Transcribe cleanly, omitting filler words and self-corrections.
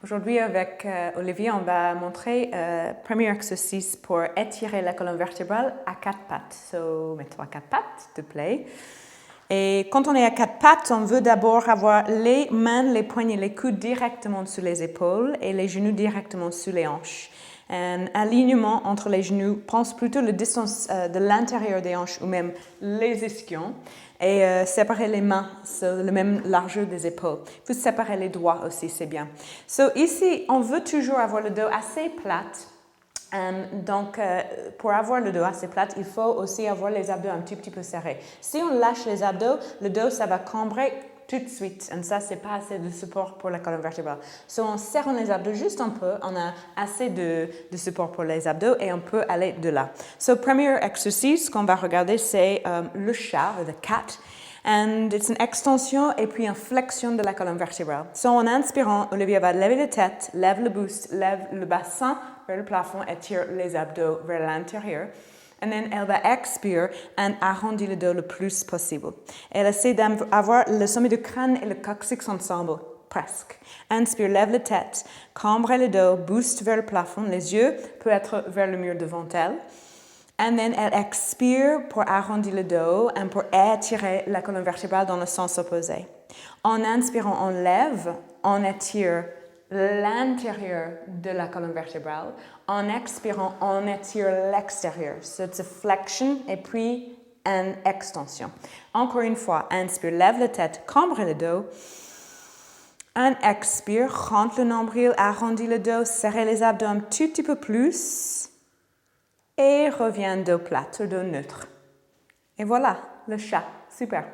Aujourd'hui, avec Olivier, on va montrer premier exercice pour étirer la colonne vertébrale à quatre pattes. So, mets-toi à quatre pattes, s'il te plaît. Et quand on est à quatre pattes, on veut d'abord avoir les mains, les poignets, les coudes directement sous les épaules et les genoux directement sous les hanches. Un alignement entre les genoux, pense plutôt la distance de l'intérieur des hanches ou même les ischions. Et séparer les mains sur la même largeur des épaules. Il faut séparer les doigts aussi, c'est bien. So, ici, on veut toujours avoir le dos assez plat. Donc, pour avoir le dos assez plat, il faut aussi avoir les abdos un petit peu serrés. Si on lâche les abdos, le dos, ça va cambrer tout de suite. Et ça, c'est pas assez de support pour la colonne vertébrale. So, en serrant les abdos juste un peu, on a assez de support pour les abdos et on peut aller de là. So, premier exercice qu'on va regarder, c'est le chat, the cat. And it's une extension et puis une flexion de la colonne vertébrale. So, en inspirant, Olivia va lever la tête, lève le buste, lève le bassin vers le plafond et tire les abdos vers l'intérieur. And then elle va expirer et arrondir le dos le plus possible. Elle essaie d'avoir le sommet du crâne et le coccyx ensemble, presque. Inspire, lève la tête, cambre le dos, booste vers le plafond, les yeux peuvent être vers le mur devant elle. And then elle expire pour arrondir le dos et pour étirer la colonne vertébrale dans le sens opposé. En inspirant, on lève, on étire l'intérieur de la colonne vertébrale. En expirant, on étire l'extérieur. C'est une flexion et puis une extension. Encore une fois, inspire, lève la tête, cambre le dos. On expire, rentre le nombril, arrondit le dos, serrez les abdos un tout petit peu plus. Et revient dos plat, dos neutre. Et voilà, le chat. Super.